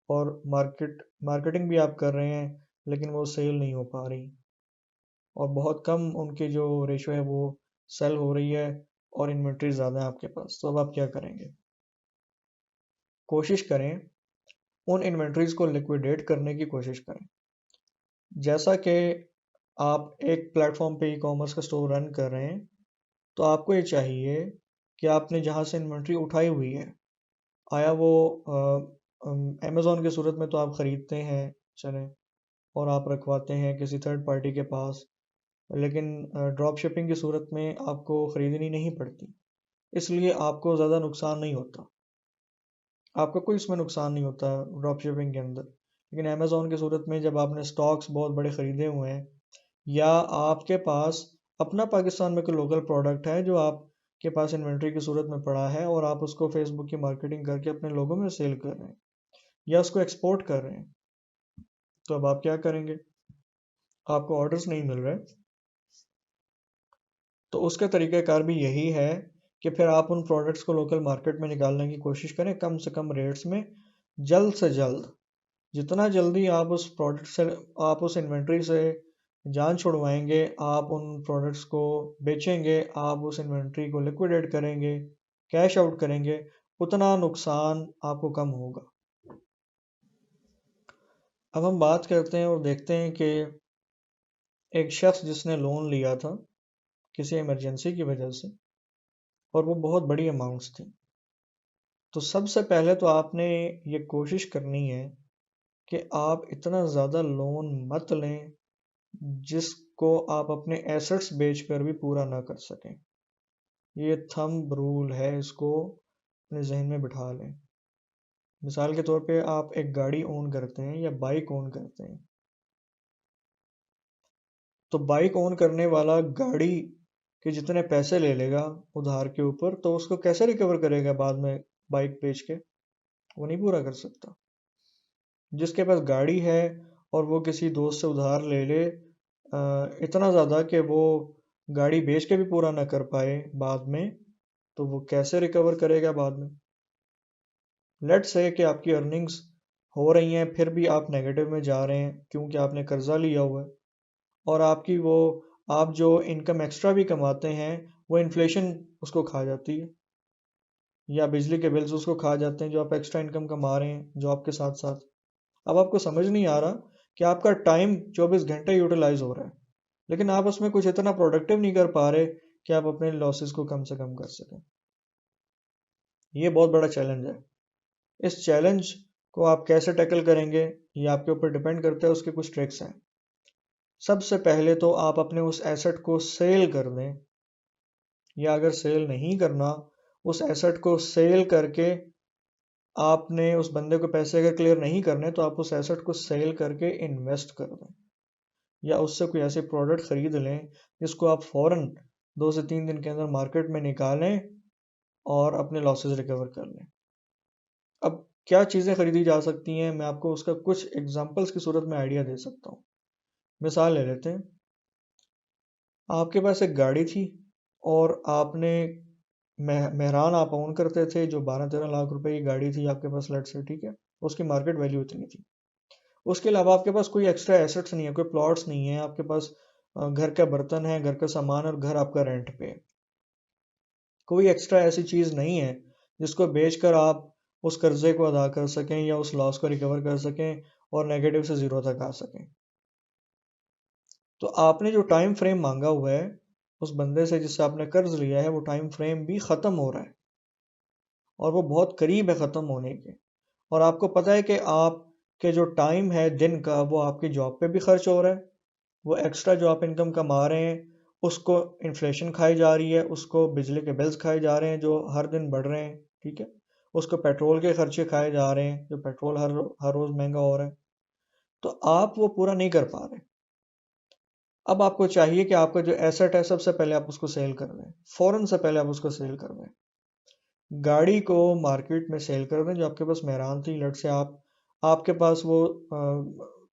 और मार्केटिंग भी आप कर रहे हैं, लेकिन वो सेल नहीं हो पा रही, और बहुत कम उनकी जो रेशो है वो सेल हो रही है, और इन्वेंट्री ज़्यादा है आपके पास। तो अब आप क्या करेंगे, कोशिश करें उन इन्वेंट्रीज को लिक्विडेट करने की कोशिश करें। जैसा कि आप एक प्लेटफॉर्म पे ई कॉमर्स का स्टोर रन कर रहे हैं, तो आपको ये चाहिए कि आपने जहाँ से इन्वेंट्री उठाई हुई है, आया वो अमेज़ॉन की सूरत में तो आप ख़रीदते हैं चले, और आप रखवाते हैं किसी थर्ड पार्टी के पास, लेकिन ड्रॉप शिपिंग की सूरत में आपको ख़रीदनी नहीं पड़ती, इसलिए आपको ज़्यादा नुकसान नहीं होता, आपका कोई इसमें नुकसान नहीं होता ड्रॉप शिपिंग के अंदर। लेकिन अमेज़ॉन की सूरत में जब आपने स्टॉक्स बहुत बड़े ख़रीदे हुए हैं, या आपके पास अपना पाकिस्तान में कोई लोकल प्रोडक्ट है जो आपके पास इन्वेंट्री की सूरत में पड़ा है, और आप उसको फेसबुक की मार्केटिंग करके अपने लोगों में सेल कर रहे हैं या उसको एक्सपोर्ट कर रहे हैं, तो अब आप क्या करेंगे, आपको ऑर्डर्स नहीं मिल रहे, तो उसका तरीक़ाकार भी यही है कि फिर आप उन प्रोडक्ट्स को लोकल मार्केट में निकालने की कोशिश करें कम से कम रेट्स में, जल्द से जल्द। जितना जल्दी आप उस प्रोडक्ट से, आप उस इन्वेंट्री से जान छुड़वाएंगे, आप उन प्रोडक्ट्स को बेचेंगे, आप उस इन्वेंट्री को लिक्विडेट करेंगे, कैश आउट करेंगे, उतना नुकसान आपको कम होगा। अब हम बात करते हैं और देखते हैं कि एक शख्स जिसने लोन लिया था किसी इमरजेंसी की वजह से, और वो बहुत बड़ी अमाउंट्स थी, तो सबसे पहले तो आपने ये कोशिश करनी है कि आप इतना ज़्यादा लोन मत लें जिसको आप अपने एसेट्स बेचकर भी पूरा ना कर सकें। ये थंब रूल है, इसको अपने जहन में बिठा लें। मिसाल के तौर पे आप एक गाड़ी ओन करते हैं या बाइक ओन करते हैं, तो बाइक ओन करने वाला गाड़ी के जितने पैसे ले लेगा उधार के ऊपर, तो उसको कैसे रिकवर करेगा बाद में बाइक बेच के, वो नहीं पूरा कर सकता। जिसके पास गाड़ी है और वो किसी दोस्त से उधार ले ले इतना ज़्यादा कि वो गाड़ी बेच के भी पूरा ना कर पाए बाद में, तो वो कैसे रिकवर करेगा बाद में। लेट्स से कि आपकी अर्निंग्स हो रही हैं फिर भी आप नेगेटिव में जा रहे हैं क्योंकि आपने कर्जा लिया हुआ है, और आप जो इनकम एक्स्ट्रा भी कमाते हैं वो इन्फ्लेशन उसको खा जाती है, या बिजली के बिल्स उसको खा जाते हैं जो आप एक्स्ट्रा इनकम कमा रहे हैं जॉब के साथ साथ। अब आपको समझ नहीं आ रहा कि आपका टाइम 24 घंटे यूटिलाइज हो रहा है, लेकिन आप उसमें कुछ इतना प्रोडक्टिव नहीं कर पा रहे कि आप अपने लॉसेस को कम से कम कर सकें। ये बहुत बड़ा चैलेंज है। इस चैलेंज को आप कैसे टैकल करेंगे ये आपके ऊपर डिपेंड करता है, उसके कुछ ट्रिक्स हैं। सबसे पहले तो आप अपने उस एसेट को सेल कर दें या अगर सेल नहीं करना, उस एसेट को सेल करके आपने उस बंदे को पैसे अगर क्लियर नहीं करने तो आप उस एसेट को सेल करके इन्वेस्ट कर दें, या उससे कोई ऐसे प्रोडक्ट खरीद लें जिसको आप फौरन 2 से 3 दिन के अंदर मार्केट में निकालें और अपने लॉसेस रिकवर कर लें। अब क्या चीज़ें खरीदी जा सकती हैं, मैं आपको उसका कुछ एग्जांपल्स की सूरत में आइडिया दे सकता हूँ। मिसाल ले लेते हैं, आपके पास एक गाड़ी थी और आपने मेहरान आप ओन करते थे, जो 12-13 लाख रुपए की गाड़ी थी आपके पास, लेट से, ठीक है, उसकी मार्केट वैल्यू इतनी थी। उसके अलावा आपके पास कोई एक्स्ट्रा एसेट्स नहीं है, कोई प्लॉट्स नहीं है आपके पास, घर का बर्तन है, घर का सामान, और घर आपका रेंट पे है। कोई एक्स्ट्रा ऐसी चीज नहीं है जिसको बेचकर आप उस कर्जे को अदा कर सकें या उस लॉस को रिकवर कर सकें और नेगेटिव से जीरो तक आ सकें। तो आपने जो टाइम फ्रेम मांगा हुआ है उस बंदे से जिससे आपने कर्ज लिया है, वो टाइम फ्रेम भी खत्म हो रहा है और वो बहुत करीब है खत्म होने के। और आपको पता है कि आपके जो टाइम है दिन का, वो आपकी जॉब पे भी खर्च हो रहा है। वो एक्स्ट्रा जो आप इनकम कमा रहे हैं उसको इन्फ्लेशन खाई जा रही है, उसको बिजली के बिल्स खाए जा रहे हैं जो हर दिन बढ़ रहे हैं, ठीक है, उसको पेट्रोल के खर्चे खाए जा रहे हैं जो पेट्रोल हर हर रोज महंगा हो रहा है। तो आप वो पूरा नहीं कर पा रहे। अब आपको चाहिए कि आपका जो एसेट है सबसे पहले आप उसको सेल कर दें, फौरन से पहले आप उसको सेल कर दें। गाड़ी को मार्केट में सेल कर दें जो आपके पास मेहरान थी। लट से आपके पास वो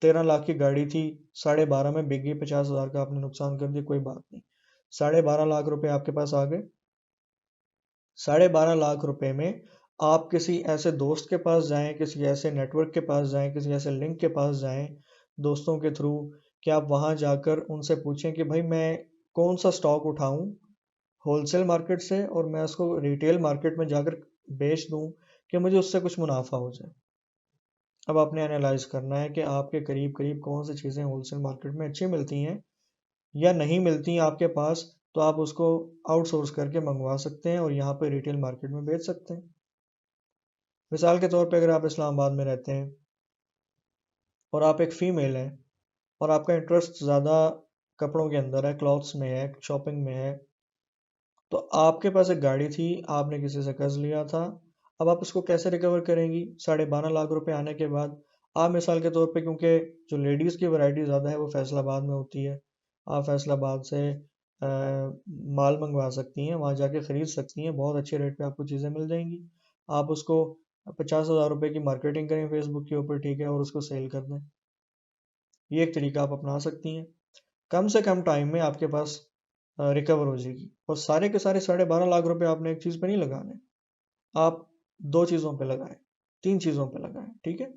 13 लाख की गाड़ी थी, 12.5 में बिक गई, 50,000 का आपने नुकसान कर दिया, कोई बात नहीं, 12.5 लाख रुपए आपके पास आ गए। 12.5 लाख रुपए में आप किसी ऐसे दोस्त के पास जाएं, किसी ऐसे नेटवर्क के पास जाएं, किसी ऐसे लिंक के पास जाएं दोस्तों के थ्रू, कि आप वहां जाकर उनसे पूछें कि भाई मैं कौन सा स्टॉक उठाऊं होलसेल मार्केट से और मैं उसको रिटेल मार्केट में जाकर बेच दूं कि मुझे उससे कुछ मुनाफा हो जाए। अब आपने एनालाइज करना है कि आपके करीब करीब कौन सी चीज़ें होलसेल मार्केट में अच्छी मिलती हैं या नहीं मिलती हैं आपके पास, तो आप उसको आउटसोर्स करके मंगवा सकते हैं और यहाँ पे रिटेल मार्केट में बेच सकते हैं। मिसाल के तौर पे अगर आप इस्लामाबाद में रहते हैं और आप एक फ़ीमेल हैं और आपका इंटरेस्ट ज़्यादा कपड़ों के अंदर है, क्लॉथ्स में है, शॉपिंग में है, तो आपके पास एक गाड़ी थी, आपने किसी से कर्ज लिया था। अब आप उसको कैसे रिकवर करेंगी 12.5 लाख रुपए आने के बाद? आप मिसाल के तौर पे, क्योंकि जो लेडीज़ की वैरायटी ज़्यादा है वो फैसलाबाद में होती है, आप फैसलाबाद से माल मंगवा सकती हैं, वहाँ जाके ख़रीद सकती हैं, बहुत अच्छे रेट पे आपको चीज़ें मिल जाएंगी। आप उसको 50,000 रुपये की मार्केटिंग करें फेसबुक के ऊपर, ठीक है, और उसको सेल कर दें। ये एक तरीका आप अपना सकती हैं। कम से कम टाइम में आपके पास रिकवर हो जाएगी। और सारे के सारे 12.5 लाख रुपए आपने एक चीज़ पे नहीं लगाने, आप दो चीज़ों पे लगाएं, तीन चीज़ों पे लगाएं, ठीक है।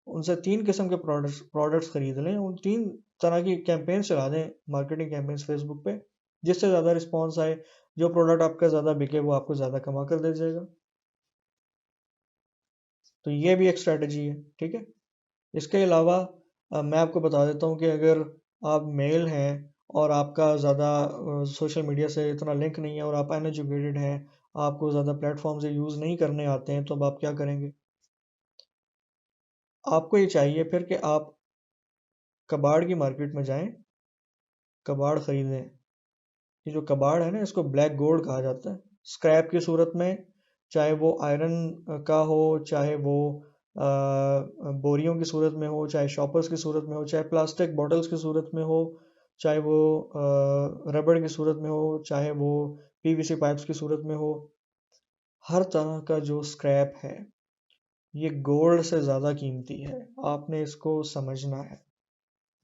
उनसे तीन किस्म के प्रोडक्ट्स खरीद लें, उन तीन तरह की कैंपेन चला दें, मार्केटिंग कैंपेन्स फेसबुक पे, जिससे ज़्यादा रिस्पॉन्स आए, जो प्रोडक्ट आपका ज़्यादा बिके वो आपको ज़्यादा कमा कर दे जाएगा। तो ये भी एक स्ट्रैटेजी है, ठीक है। इसके अलावा मैं आपको बता देता हूँ कि अगर आप मेल हैं और आपका ज़्यादा सोशल मीडिया से इतना लिंक नहीं है और आप अनएजुकेटेड हैं, आपको ज़्यादा प्लेटफॉर्म से यूज़ नहीं करने आते हैं, तो अब आप क्या करेंगे? आपको ये चाहिए फिर कि आप कबाड़ की मार्केट में जाएं, कबाड़ खरीदें। ये जो कबाड़ है ना, इसको ब्लैक गोल्ड कहा जाता है, स्क्रैप की सूरत में, चाहे वो आयरन का हो, चाहे वो बोरियों की सूरत में हो, चाहे शॉपर्स की सूरत में हो, चाहे प्लास्टिक बॉटल्स की सूरत में हो, चाहे वो रबड़ की सूरत में हो, चाहे वो पीवीसी पाइप्स की सूरत में हो। हर तरह का जो स्क्रैप है ये गोल्ड से ज़्यादा कीमती है, आपने इसको समझना है।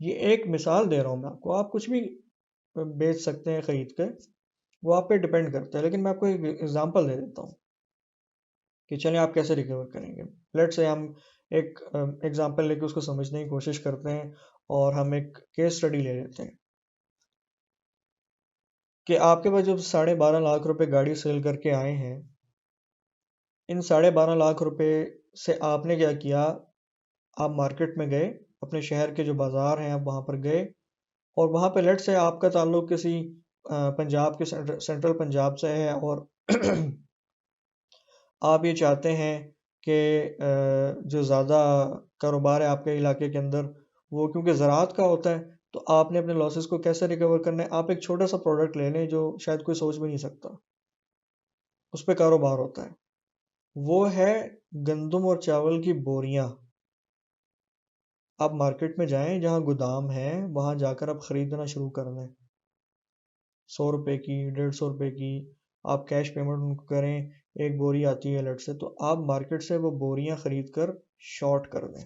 ये एक मिसाल दे रहा हूँ मैं आपको, आप कुछ भी बेच सकते हैं खरीद कर, वो आप पे डिपेंड करता है, लेकिन मैं आपको एक एग्जांपल दे देता हूँ कि चलें आप कैसे रिकवर करेंगे। लेट्स से हम एक एग्जांपल लेके उसको समझने की कोशिश करते हैं और हम एक केस स्टडी ले लेते हैं कि आपके पास जब 12.5 लाख रुपए गाड़ी सेल करके आए हैं, इन 12.5 लाख रुपए से आपने क्या किया? आप मार्केट में गए, अपने शहर के जो बाजार हैं आप वहां पर गए, और वहां पे लेट से आपका ताल्लुक किसी पंजाब के सेंट्रल पंजाब से है, और आप ये चाहते हैं कि जो ज़्यादा कारोबार है आपके इलाके के अंदर वो क्योंकि ज़राअत का होता है, तो आपने अपने लॉसेस को कैसे रिकवर करना है? आप एक छोटा सा प्रोडक्ट ले लें जो शायद कोई सोच भी नहीं सकता, उस पर कारोबार होता है। वो है गंदम और चावल की बोरियां। आप मार्केट में जाएं, जहां गोदाम है वहां जाकर आप खरीदना शुरू कर दें। 100 रुपए की, 150 रुपए की आप कैश पेमेंट उनको करें। एक बोरी आती है अलर्ट से, तो आप मार्केट से वो बोरियां खरीद कर शॉर्ट कर दें।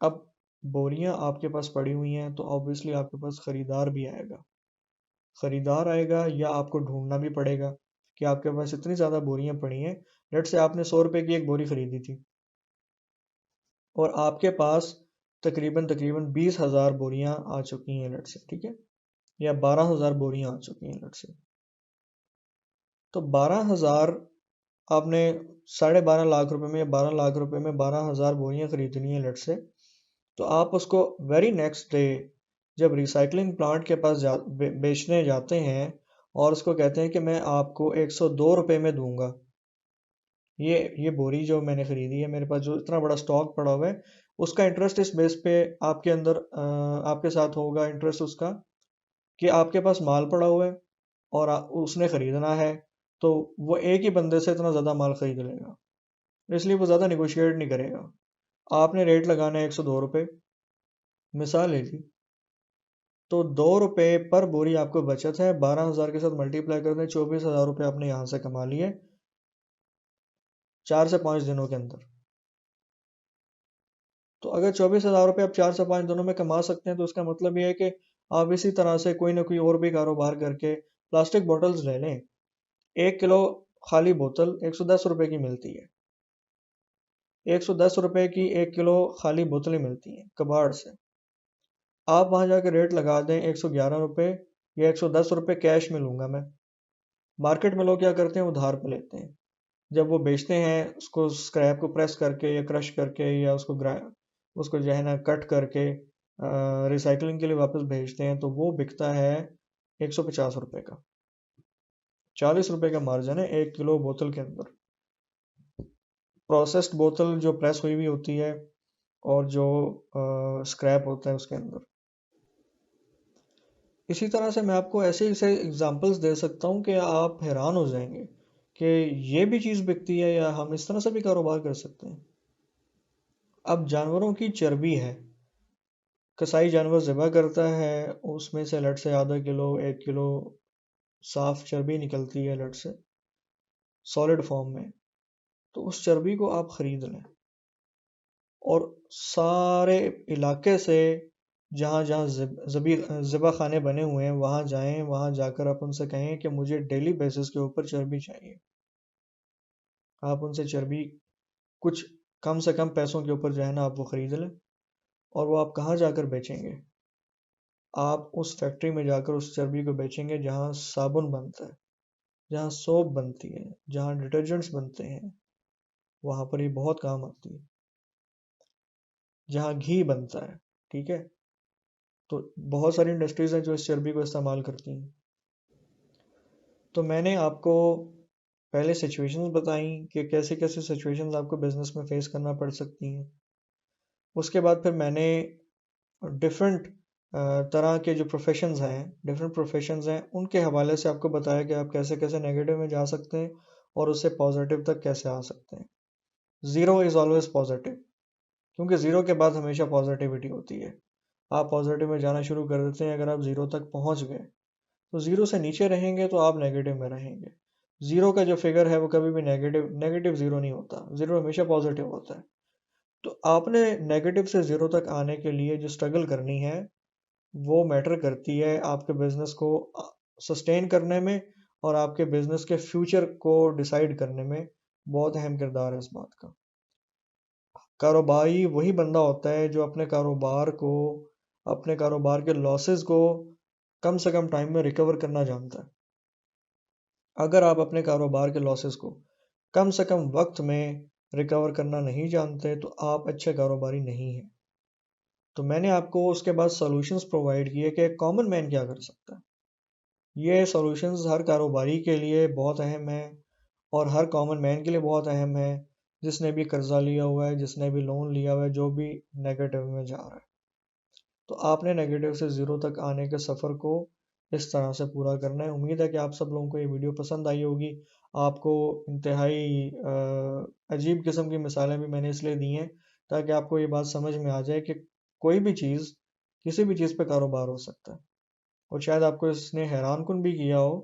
अब बोरियां आपके पास पड़ी हुई हैं तो ऑब्वियसली आपके पास खरीदार भी आएगा। खरीदार आएगा या आपको ढूंढना भी पड़ेगा कि आपके पास इतनी ज़्यादा बोरियां पड़ी हैं। लेट से आपने 100 रुपए की एक बोरी खरीदी थी और आपके पास तकरीबन तकरीबन 20,000 बोरियां आ चुकी हैं लेट से, ठीक है, या 12,000 बोरियां आ चुकी हैं लेट से। तो 12,000 आपने 12.5 लाख रुपए में या 12 लाख रुपए में 12,000 बोरियां खरीदनी है लेट से। तो आप उसको वेरी नेक्स्ट डे जब रिसाइकलिंग प्लांट के पास बेचने जाते हैं और उसको कहते हैं कि मैं आपको 102 रुपए में दूंगा, ये बोरी जो मैंने खरीदी है, मेरे पास जो इतना बड़ा स्टॉक पड़ा हुआ है, उसका इंटरेस्ट इस बेस पे आपके अंदर आपके साथ होगा इंटरेस्ट उसका, कि आपके पास माल पड़ा हुआ है और उसने खरीदना है, तो वो एक ही बंदे से इतना ज़्यादा माल खरीद लेगा, इसलिए वो ज़्यादा निगोशिएट नहीं करेगा। आपने रेट लगाना है 102 रुपये, मिसाल है जी, तो 2 रुपये पर बोरी आपको बचत है। 12,000 के साथ मल्टीप्लाई कर दें, 24,000 रुपये आपने यहाँ से कमा लिए 4 से 5 दिनों के अंदर। तो अगर 24,000 रुपये आप 4 से 5 दिनों में कमा सकते हैं तो उसका मतलब ये है कि आप इसी तरह से कोई ना कोई और भी कारोबार करके प्लास्टिक बोतल्स ले लें। 1 किलो खाली बोतल 110 रुपये की मिलती है। 110 रुपये की 1 किलो खाली बोतलें मिलती हैं कबाड़ से। आप वहां जाकर रेट लगा दें 111 रुपये या 110 रुपये कैश में लूंगा मैं। मार्केट में लोग क्या करते हैं, उधार पे लेते हैं। जब वो बेचते हैं उसको स्क्रैप को प्रेस करके या क्रश करके या उसको जो है ना कट करके रिसाइकलिंग के लिए वापस भेजते हैं, तो वो बिकता है 150 रुपये का। 40 रुपये का मार्जिन है 1 किलो बोतल के अंदर। प्रोसेस्ड बोतल जो प्रेस हुई हुई होती है और जो स्क्रैप होता है उसके अंदर। इसी तरह से मैं आपको ऐसे ऐसे एग्जांपल्स दे सकता हूँ कि आप हैरान हो जाएंगे कि ये भी चीज़ बिकती है या हम इस तरह से भी कारोबार कर सकते हैं। अब जानवरों की चर्बी है, कसाई जानवर ज़िबा करता है, उसमें से लट से ½ किलो 1 किलो साफ चर्बी निकलती है लट से सॉलिड फॉर्म में। तो उस चर्बी को आप खरीद लें और सारे इलाके से जहाँ जहाँ ज़िबा खाने बने हुए हैं वहाँ जाएं, वहाँ जाकर आप उनसे कहें कि मुझे डेली बेसिस के ऊपर चर्बी चाहिए। आप उनसे चर्बी कुछ कम से कम पैसों के ऊपर जो है ना आप वो खरीद लें। और वो आप कहाँ जाकर बेचेंगे? आप उस फैक्ट्री में जाकर उस चर्बी को बेचेंगे जहाँ साबुन बनता है, जहाँ सोप बनती है, जहाँ डिटर्जेंट्स बनते हैं, वहाँ पर ये बहुत काम आती है। जहाँ घी बनता है, ठीक है, तो बहुत सारी इंडस्ट्रीज हैं जो इस चर्बी को इस्तेमाल करती हैं। तो मैंने आपको पहले सिचुएशंस बताई कि कैसे कैसे सिचुएशंस आपको बिजनेस में फेस करना पड़ सकती हैं। उसके बाद फिर मैंने डिफरेंट तरह के जो प्रोफेशंस हैं, डिफरेंट प्रोफेशंस हैं, उनके हवाले से आपको बताया कि आप कैसे कैसे नेगेटिव में जा सकते हैं और उससे पॉजिटिव तक कैसे आ सकते हैं। ज़ीरो इज़ ऑलवेज पॉजिटिव, क्योंकि ज़ीरो के बाद हमेशा पॉजिटिविटी होती है। आप पॉजिटिव में जाना शुरू कर देते हैं, अगर आप ज़ीरो तक पहुंच गए तो ज़ीरो से नीचे रहेंगे तो आप नेगेटिव में रहेंगे। ज़ीरो का जो फिगर है वो कभी भी नेगेटिव नेगेटिव ज़ीरो नहीं होता, ज़ीरो हमेशा पॉजिटिव होता है। तो आपने नेगेटिव से ज़ीरो तक आने के लिए जो स्ट्रगल करनी है वो मैटर करती है आपके बिजनेस को सस्टेन करने में और आपके बिजनेस के फ्यूचर को डिसाइड करने में बहुत अहम किरदार है इस बात का। कारोबारी वही बंदा होता है जो अपने कारोबार के लॉसेस को कम से कम टाइम में रिकवर करना जानता है। अगर आप अपने कारोबार के लॉसेस को कम से कम वक्त में रिकवर करना नहीं जानते तो आप अच्छे कारोबारी नहीं हैं। तो मैंने आपको उसके बाद सॉल्यूशंस प्रोवाइड किए कि एक कॉमन मैन क्या कर सकता है। ये सॉल्यूशंस हर कारोबारी के लिए बहुत अहम है और हर कॉमन मैन के लिए बहुत अहम है, जिसने भी कर्जा लिया हुआ है, जिसने भी लोन लिया हुआ है, जो भी नेगेटिव में जा रहा है। तो आपने नेगेटिव से ज़ीरो तक आने के सफ़र को इस तरह से पूरा करना है। उम्मीद है कि आप सब लोगों को ये वीडियो पसंद आई होगी। आपको इंतहाई अजीब किस्म की मिसालें भी मैंने इसलिए दी हैं ताकि आपको ये बात समझ में आ जाए कि कोई भी चीज़, किसी भी चीज़ पे कारोबार हो सकता है। और शायद आपको इसने हैरान-कुन भी किया हो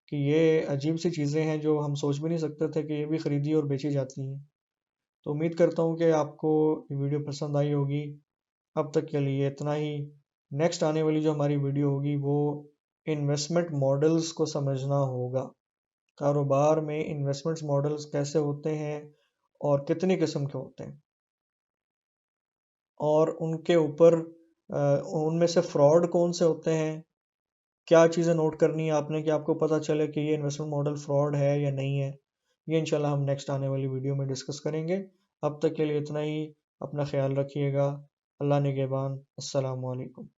कि ये अजीब सी चीज़ें हैं जो हम सोच भी नहीं सकते थे कि ये भी खरीदी और बेची जाती हैं। तो उम्मीद करता हूँ कि आपको ये वीडियो पसंद आई होगी। अब तक के लिए इतना ही। नेक्स्ट आने वाली जो हमारी वीडियो होगी वो इन्वेस्टमेंट मॉडल्स को समझना होगा। कारोबार में इन्वेस्टमेंट मॉडल्स कैसे होते हैं और कितनी किस्म के होते हैं, और उनके ऊपर उनमें से फ्रॉड कौन से होते हैं, क्या चीज़ें नोट करनी है आपने कि आपको पता चले कि ये इन्वेस्टमेंट मॉडल फ्रॉड है या नहीं है। ये इंशाल्लाह हम नेक्स्ट आने वाली वीडियो में डिस्कस करेंगे। अब तक के लिए इतना ही। अपना ख्याल रखिएगा। अल्लाह निगहबान। अस्सलाम वालेकुम।